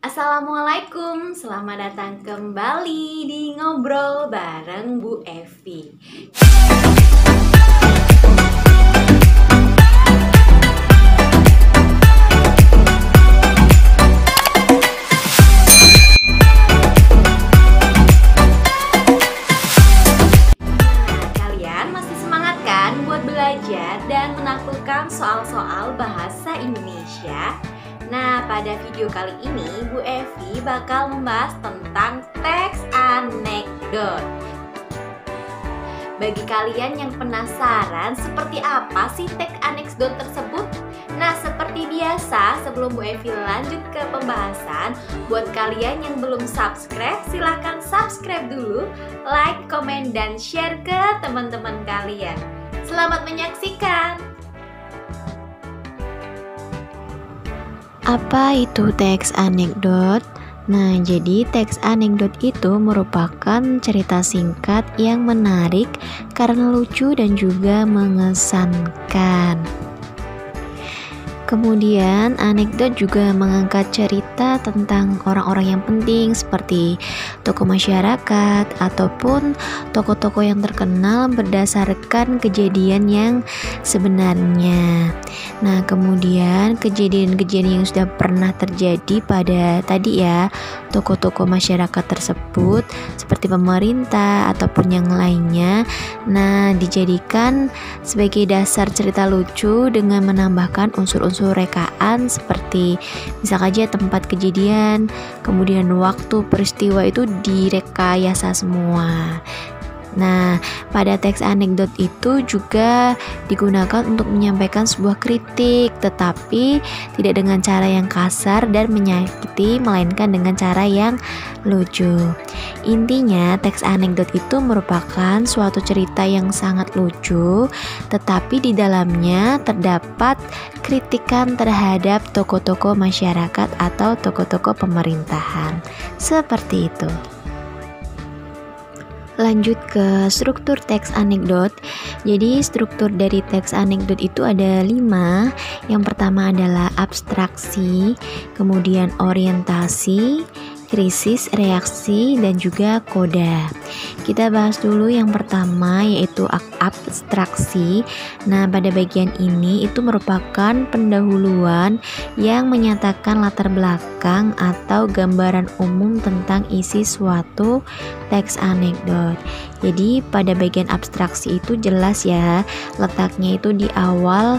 Assalamualaikum, selamat datang kembali di Ngobrol bareng Bu Evi. Kalian masih semangat kan buat belajar dan menaklukkan soal-soal bahasa Indonesia? Nah, pada video kali ini Bu Evi bakal membahas tentang teks anekdot. Bagi kalian yang penasaran seperti apa sih teks anekdot tersebut? Nah, seperti biasa sebelum Bu Evi lanjut ke pembahasan, buat kalian yang belum subscribe, silahkan subscribe dulu, like, komen, dan share ke teman-teman kalian. Selamat menyaksikan! Apa itu teks anekdot? Nah, jadi teks anekdot itu merupakan cerita singkat yang menarik karena lucu dan juga mengesankan. Kemudian, anekdot juga mengangkat cerita tentang orang-orang yang penting seperti tokoh masyarakat ataupun tokoh-tokoh yang terkenal berdasarkan kejadian yang sebenarnya. Nah, kemudian kejadian-kejadian yang sudah pernah terjadi pada tadi ya, tokoh-tokoh masyarakat tersebut seperti pemerintah ataupun yang lainnya. Nah, dijadikan sebagai dasar cerita lucu dengan menambahkan unsur-unsur rekaan seperti misalkan aja tempat kejadian, kemudian waktu peristiwa itu direkayasa semua. Nah, pada teks anekdot itu juga digunakan untuk menyampaikan sebuah kritik, tetapi tidak dengan cara yang kasar dan menyakiti, melainkan dengan cara yang lucu. Intinya, teks anekdot itu merupakan suatu cerita yang sangat lucu, tetapi di dalamnya terdapat kritikan terhadap tokoh-tokoh masyarakat atau tokoh-tokoh pemerintahan. Seperti itu. Lanjut ke struktur teks anekdot. Jadi struktur dari teks anekdot itu ada 5. Yang pertama adalah abstraksi, kemudian orientasi, krisis, reaksi, dan juga koda. Kita bahas dulu yang pertama, yaitu abstraksi. Nah, pada bagian ini itu merupakan pendahuluan yang menyatakan latar belakang atau gambaran umum tentang isi suatu teks anekdot. Jadi pada bagian abstraksi itu jelas ya, letaknya itu di awal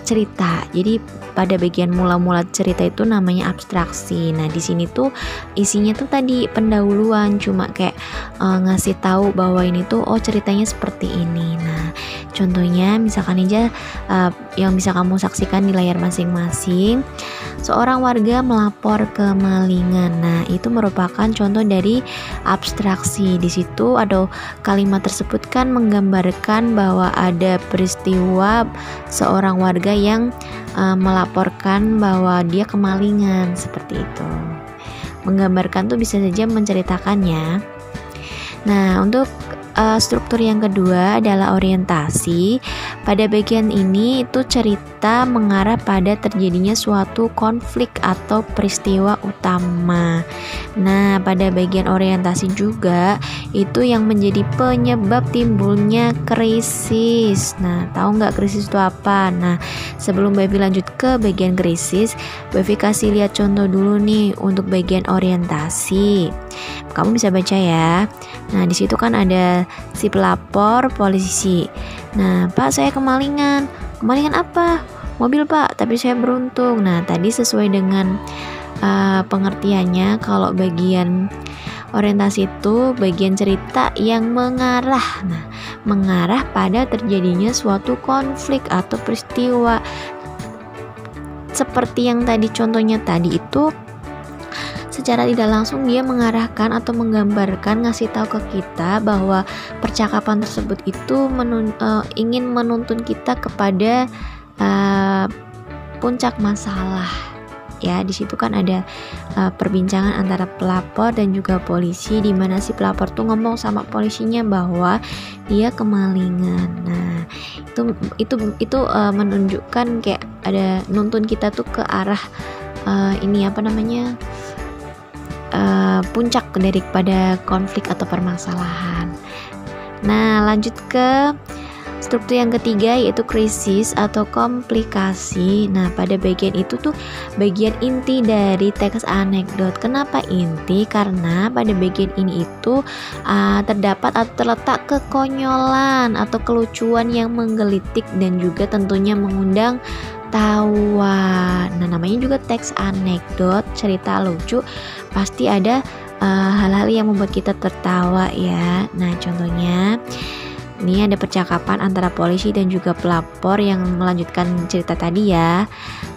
cerita. Jadi pada bagian mula-mula cerita itu namanya abstraksi. Nah, di sini tuh isinya tuh tadi pendahuluan, cuma kayak ngasih tahu bahwa ini tuh ceritanya seperti ini. Nah, contohnya misalkan aja yang bisa kamu saksikan di layar masing-masing. Seorang warga melapor kemalingan. Nah, itu merupakan contoh dari abstraksi. Di situ ada kalimat tersebut kan menggambarkan bahwa ada peristiwa seorang warga yang melaporkan bahwa dia kemalingan, seperti itu. Menggambarkan tuh bisa saja menceritakannya. Nah, untuk struktur yang kedua adalah orientasi. Pada bagian ini itu cerita mengarah pada terjadinya suatu konflik atau peristiwa utama. Nah, pada bagian orientasi juga itu yang menjadi penyebab timbulnya krisis. Nah, tahu nggak krisis itu apa? Nah, sebelum Baby lanjut ke bagian krisis, Baby kasih lihat contoh dulu nih untuk bagian orientasi. Kamu bisa baca ya. Nah, di situ kan ada si pelapor, polisi. Nah, Pak, saya kemalingan. Kemalingan apa? Mobil, Pak, tapi saya beruntung. Nah, tadi sesuai dengan pengertiannya, kalau bagian orientasi itu bagian cerita yang mengarah. Nah, mengarah pada terjadinya suatu konflik atau peristiwa. Seperti yang tadi contohnya tadi itu, secara tidak langsung dia mengarahkan atau menggambarkan, ngasih tahu ke kita bahwa percakapan tersebut itu ingin menuntun kita kepada puncak masalah. Ya, di situ kan ada perbincangan antara pelapor dan juga polisi, di mana si pelapor tuh ngomong sama polisinya bahwa dia kemalingan. Nah, itu menunjukkan kayak ada nuntun kita tuh ke arah puncak daripada konflik atau permasalahan. Nah, lanjut ke struktur yang ketiga, yaitu krisis atau komplikasi. Nah, pada bagian itu tuh bagian inti dari teks anekdot. Kenapa inti? Karena pada bagian ini itu terdapat atau terletak kekonyolan atau kelucuan yang menggelitik dan juga tentunya mengundang tawa. Nah, namanya juga teks anekdot, cerita lucu, pasti ada hal-hal yang membuat kita tertawa ya. Nah, contohnya ini ada percakapan antara polisi dan juga pelapor yang melanjutkan cerita tadi ya.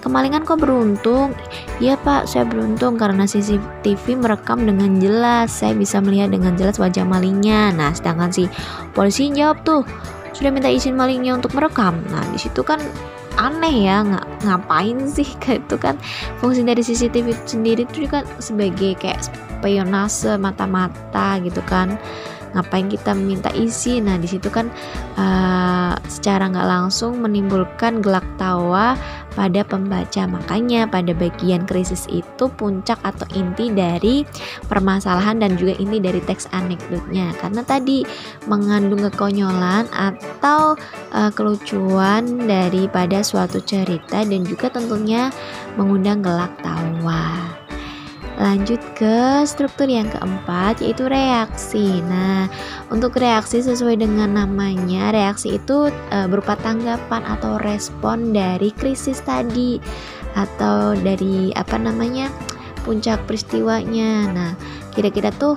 Kemalingan kok beruntung? Iya Pak, saya beruntung karena CCTV merekam dengan jelas. Saya bisa melihat dengan jelas wajah malingnya. Nah, sedangkan si polisi jawab tuh, sudah minta izin malingnya untuk merekam. Nah, di situ kan aneh ya, ngapain sih? Itu kan fungsi dari CCTV itu sendiri itu kan sebagai kayak spionase mata-mata gitu kan. Ngapain kita minta izin? Nah, di situ kan secara nggak langsung menimbulkan gelak tawa pada pembaca. Makanya pada bagian krisis itu puncak atau inti dari permasalahan dan juga inti dari teks anekdotnya, karena tadi mengandung kekonyolan atau kelucuan daripada suatu cerita dan juga tentunya mengundang gelak tawa. Lanjut ke struktur yang keempat, yaitu reaksi. Nah, untuk reaksi sesuai dengan namanya, reaksi itu berupa tanggapan atau respon dari krisis tadi atau dari puncak peristiwanya. Nah, kira-kira tuh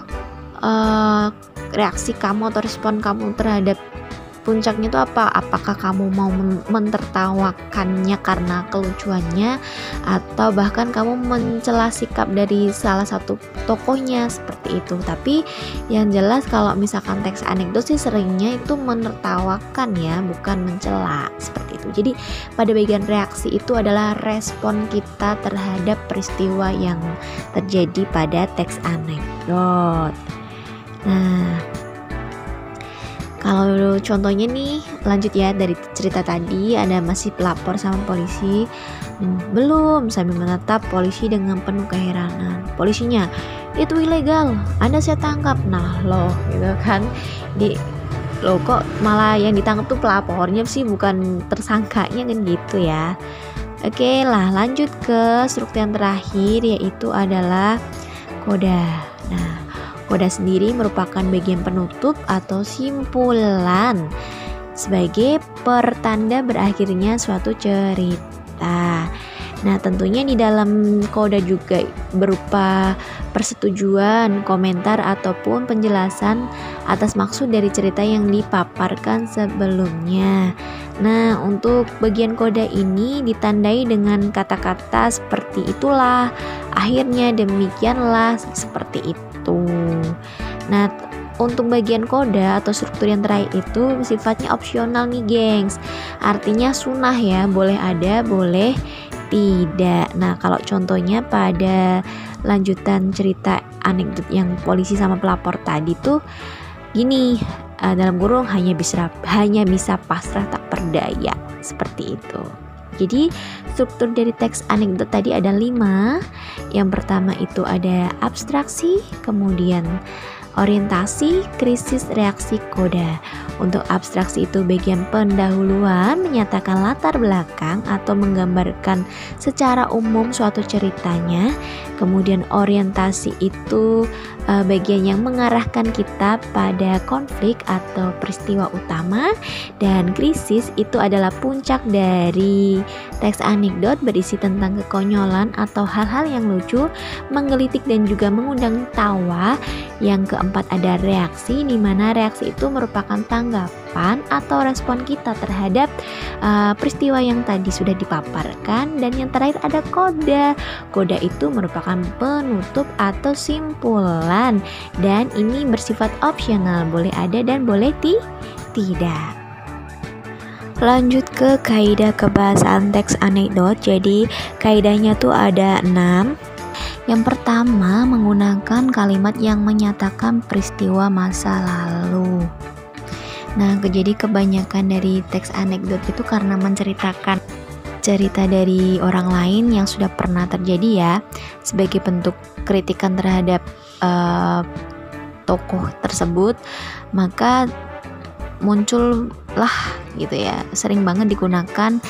reaksi kamu atau respon kamu terhadap puncaknya itu apa? Apakah kamu mau mentertawakannya karena kelucuannya, atau bahkan kamu mencela sikap dari salah satu tokohnya, seperti itu. Tapi yang jelas kalau misalkan teks anekdot sih seringnya itu menertawakan ya, bukan mencela, seperti itu. Jadi pada bagian reaksi itu adalah respon kita terhadap peristiwa yang terjadi pada teks anekdot. Nah, kalau contohnya nih, lanjut ya dari cerita tadi, ada masih pelapor sama polisi. Belum, sambil menatap polisi dengan penuh keheranan. Polisinya, itu ilegal, Anda saya tangkap. Nah loh, gitu kan, loh kok malah yang ditangkap tuh pelapornya sih, bukan tersangkanya kan gitu ya. Oke lah, lanjut ke struktur yang terakhir, yaitu adalah koda. Nah, koda sendiri merupakan bagian penutup atau simpulan sebagai pertanda berakhirnya suatu cerita. Nah, tentunya di dalam koda juga berupa persetujuan, komentar ataupun penjelasan atas maksud dari cerita yang dipaparkan sebelumnya. Nah, untuk bagian koda ini ditandai dengan kata-kata seperti itulah, akhirnya, demikianlah, seperti itu. Nah, untuk bagian koda atau struktur yang terakhir itu sifatnya opsional nih gengs, artinya sunnah ya, boleh ada, boleh tidak. Nah, kalau contohnya pada lanjutan cerita anekdot yang polisi sama pelapor tadi tuh gini, dalam kurung hanya bisa pasrah tak berdaya, seperti itu. Jadi struktur dari teks anekdot tadi ada 5. Yang pertama itu ada abstraksi, kemudian orientasi, krisis, reaksi, koda. Untuk abstraksi itu bagian pendahuluan, menyatakan latar belakang atau menggambarkan secara umum suatu ceritanya. Kemudian orientasi itu bagian yang mengarahkan kita pada konflik atau peristiwa utama. Dan krisis itu adalah puncak dari teks anekdot, berisi tentang kekonyolan atau hal-hal yang lucu, menggelitik dan juga mengundang tawa. Yang keempat ada reaksi, di mana reaksi itu merupakan tanggapan atau respon kita terhadap peristiwa yang tadi sudah dipaparkan. Dan yang terakhir ada koda. Koda itu merupakan penutup atau simpulan, dan ini bersifat opsional, boleh ada dan boleh tidak. Lanjut ke kaidah kebahasaan teks anekdot. Jadi kaidahnya tuh ada 6. Yang pertama, menggunakan kalimat yang menyatakan peristiwa masa lalu. Nah, jadi kebanyakan dari teks anekdot itu karena menceritakan cerita dari orang lain yang sudah pernah terjadi ya, sebagai bentuk kritikan terhadap tokoh tersebut, maka muncullah gitu ya, sering banget digunakan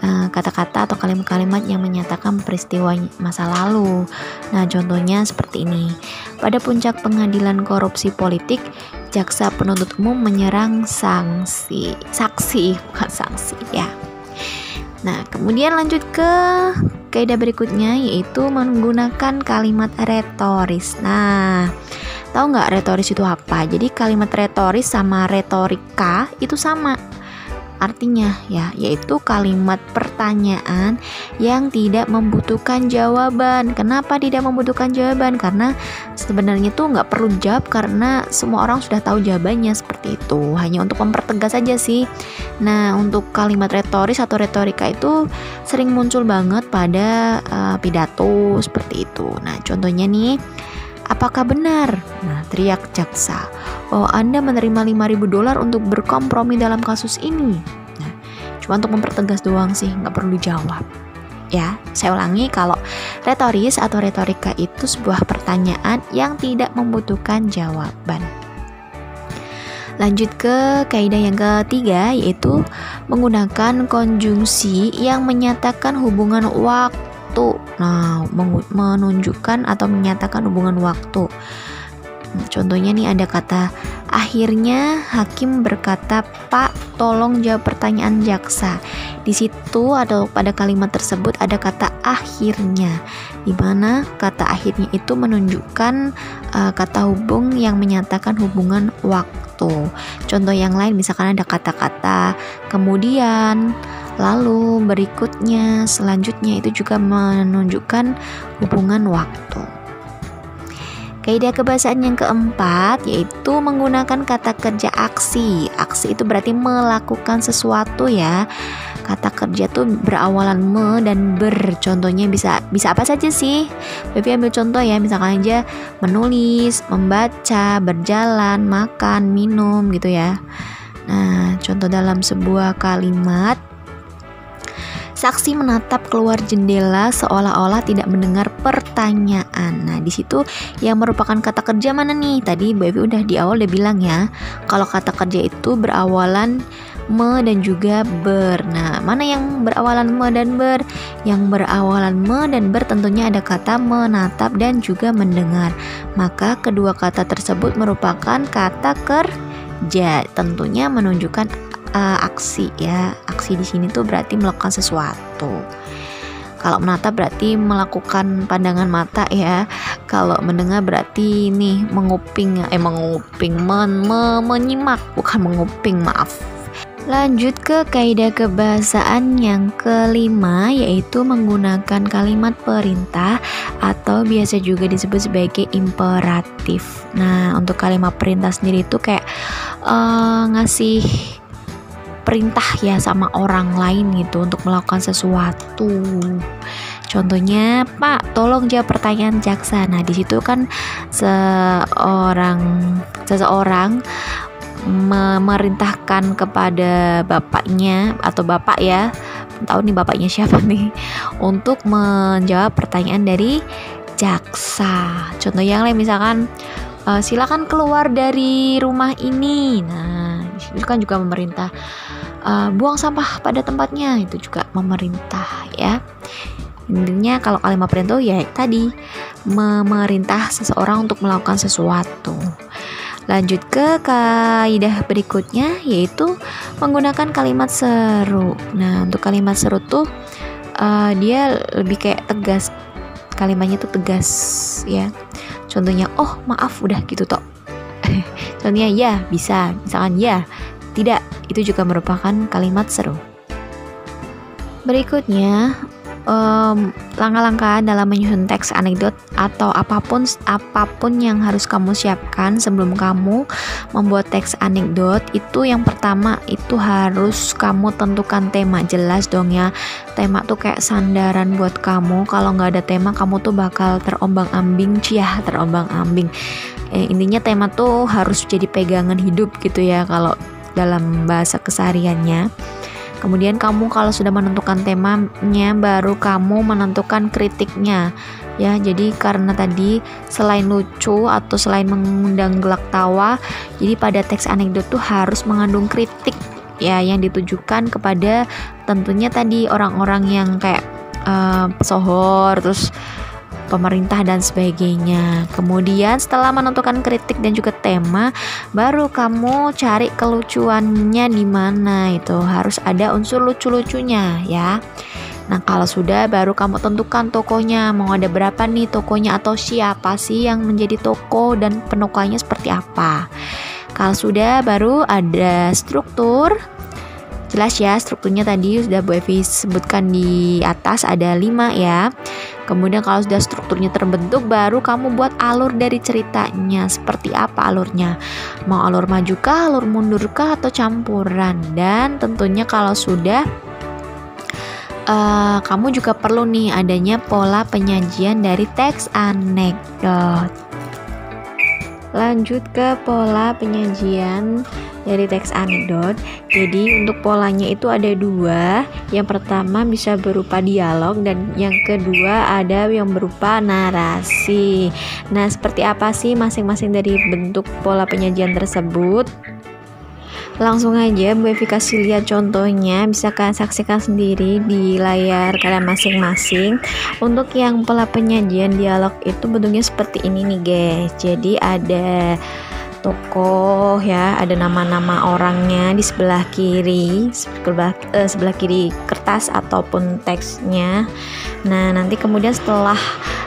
kata-kata atau kalimat-kalimat yang menyatakan peristiwa masa lalu. Nah, contohnya seperti ini. Pada puncak pengadilan korupsi politik, jaksa penuntut umum menyerang saksi bukan sanksi ya. Nah, kemudian lanjut ke kaidah berikutnya, yaitu menggunakan kalimat retoris. Nah, tahu nggak retoris itu apa? Jadi kalimat retoris sama retorika itu sama artinya ya, yaitu kalimat pertanyaan yang tidak membutuhkan jawaban. Kenapa tidak membutuhkan jawaban? Karena sebenarnya tuh nggak perlu jawab karena semua orang sudah tahu jawabannya, seperti itu. Hanya untuk mempertegas saja sih. Nah, untuk kalimat retoris atau retorika itu sering muncul banget pada pidato seperti itu. Nah, contohnya nih, apakah benar? Nah, teriak jaksa bahwa Anda menerima $5.000 untuk berkompromi dalam kasus ini. Nah, cuma untuk mempertegas doang sih, nggak perlu jawab. Ya, saya ulangi, kalau retoris atau retorika itu sebuah pertanyaan yang tidak membutuhkan jawaban. Lanjut ke kaidah yang ketiga, yaitu menggunakan konjungsi yang menyatakan hubungan waktu. Nah, menunjukkan atau menyatakan hubungan waktu. Contohnya nih ada kata akhirnya hakim berkata, "Pak, tolong jawab pertanyaan jaksa." Di situ atau pada kalimat tersebut ada kata akhirnya, di mana kata akhirnya itu menunjukkan kata hubung yang menyatakan hubungan waktu. Contoh yang lain misalkan ada kata-kata kemudian, lalu, berikutnya, selanjutnya, itu juga menunjukkan hubungan waktu. Kaidah kebahasaan yang keempat yaitu menggunakan kata kerja aksi. Aksi itu berarti melakukan sesuatu ya. Kata kerja tuh berawalan me dan ber. Contohnya bisa apa saja sih? Baby ambil contoh ya, misalkan aja menulis, membaca, berjalan, makan, minum gitu ya. Nah, contoh dalam sebuah kalimat, saksi menatap keluar jendela seolah-olah tidak mendengar pertanyaan. Nah, di situ yang merupakan kata kerja mana nih? Tadi Baby udah di awal udah bilang ya, kalau kata kerja itu berawalan me dan juga ber. Nah, mana yang berawalan me dan ber? Yang berawalan me dan ber tentunya ada kata menatap dan juga mendengar. Maka kedua kata tersebut merupakan kata kerja. Tentunya menunjukkan aksi ya. Aksi di sini tuh berarti melakukan sesuatu. Kalau menatap berarti melakukan pandangan mata ya. Kalau mendengar berarti nih menyimak, bukan menguping, maaf. Lanjut ke kaidah kebahasaan yang kelima, yaitu menggunakan kalimat perintah atau biasa juga disebut sebagai imperatif. Nah, untuk kalimat perintah sendiri itu kayak ngasih perintah ya sama orang lain gitu untuk melakukan sesuatu. Contohnya, Pak, tolong jawab pertanyaan jaksa. Nah, di situ kan seseorang memerintahkan kepada bapaknya atau bapak ya, tahu nih bapaknya siapa nih, untuk menjawab pertanyaan dari jaksa. Contoh yang lain misalkan, silakan keluar dari rumah ini. Nah, itu kan juga memerintah. Buang sampah pada tempatnya, itu juga memerintah ya. Intinya kalau kalimat perintah ya tadi memerintah seseorang untuk melakukan sesuatu. Lanjut ke kaidah berikutnya, yaitu menggunakan kalimat seru. Nah, untuk kalimat seru tuh dia lebih kayak tegas, kalimatnya tuh tegas ya. Contohnya, oh maaf udah gitu toh. Contohnya ya bisa, misalkan ya tidak, itu juga merupakan kalimat seru. Berikutnya, langkah-langkah dalam menyusun teks anekdot atau apapun yang harus kamu siapkan sebelum kamu membuat teks anekdot. Itu yang pertama, itu harus kamu tentukan tema. Jelas dong ya, tema tuh kayak sandaran buat kamu. Kalau nggak ada tema, kamu tuh bakal terombang-ambing. Intinya tema tuh harus jadi pegangan hidup gitu ya kalau dalam bahasa kesehariannya. Kemudian kamu kalau sudah menentukan temanya, baru kamu menentukan kritiknya. Ya, jadi karena tadi selain lucu atau selain mengundang gelak tawa, jadi pada teks anekdot tuh harus mengandung kritik ya, yang ditujukan kepada tentunya tadi orang-orang yang kayak pesohor, terus pemerintah dan sebagainya. Kemudian setelah menentukan kritik dan juga tema, baru kamu cari kelucuannya di mana. Itu harus ada unsur lucu-lucunya ya. Nah, kalau sudah, baru kamu tentukan tokohnya, mau ada berapa nih tokohnya atau siapa sih yang menjadi tokoh dan penokohnya seperti apa. Kalau sudah, baru ada struktur. Jelas ya, strukturnya tadi sudah Bu Evi sebutkan di atas, ada 5 ya. Kemudian kalau sudah strukturnya terbentuk, baru kamu buat alur dari ceritanya. Seperti apa alurnya? Mau alur maju kah, alur mundur kah, atau campuran? Dan tentunya kalau sudah, kamu juga perlu nih adanya pola penyajian dari teks anekdot. Lanjut ke pola penyajian dari teks anekdot. Jadi untuk polanya itu ada 2. Yang pertama bisa berupa dialog dan yang kedua ada yang berupa narasi. Nah, seperti apa sih masing-masing dari bentuk pola penyajian tersebut? Langsung aja Bu Evi kasih lihat contohnya, bisa kalian saksikan sendiri di layar kalian masing-masing. Untuk yang pola penyajian dialog itu bentuknya seperti ini nih guys. Jadi ada tokoh ya, ada nama-nama orangnya di sebelah kiri, sebelah kiri kertas ataupun teksnya. Nah, nanti kemudian setelah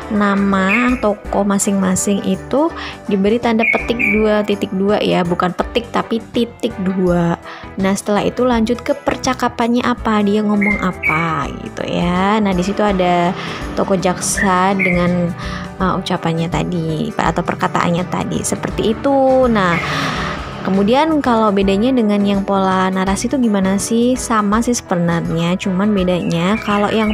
nama tokoh masing-masing itu diberi tanda petik 2.2 ya, bukan petik tapi titik 2. Nah, setelah itu lanjut ke percakapannya apa, dia ngomong apa gitu ya. Nah, di situ ada tokoh jaksa dengan ucapannya tadi atau perkataannya tadi seperti itu. Nah, kemudian kalau bedanya dengan yang pola narasi itu gimana sih? Sama sih sebenarnya, cuman bedanya kalau yang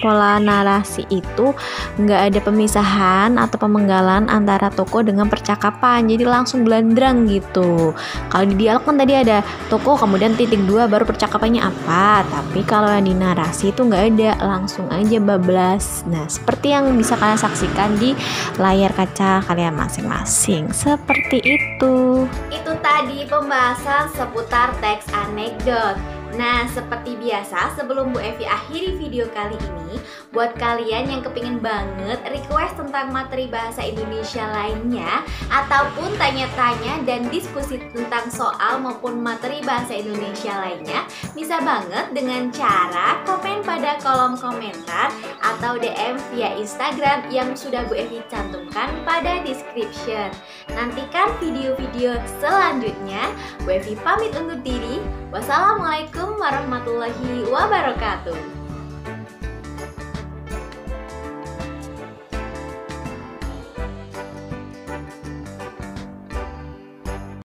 pola narasi itu nggak ada pemisahan atau pemenggalan antara tokoh dengan percakapan, jadi langsung belandrang gitu. Kalau di dialog kan tadi ada tokoh kemudian titik 2 baru percakapannya apa, tapi kalau yang di narasi itu nggak ada, langsung aja bablas. Nah, seperti yang bisa kalian saksikan di layar kaca kalian masing-masing, seperti itu. Itu tadi pembahasan seputar teks anekdot. Nah, seperti biasa, sebelum Bu Evi akhiri video kali ini, buat kalian yang kepingin banget request tentang materi bahasa Indonesia lainnya, ataupun tanya-tanya dan diskusi tentang soal maupun materi bahasa Indonesia lainnya, bisa banget dengan cara komen pada kolom komentar atau DM via Instagram yang sudah Bu Evi cantumkan pada description. Nantikan video-video selanjutnya. Bu Evi pamit undur diri. Wassalamualaikum warahmatullahi wabarakatuh.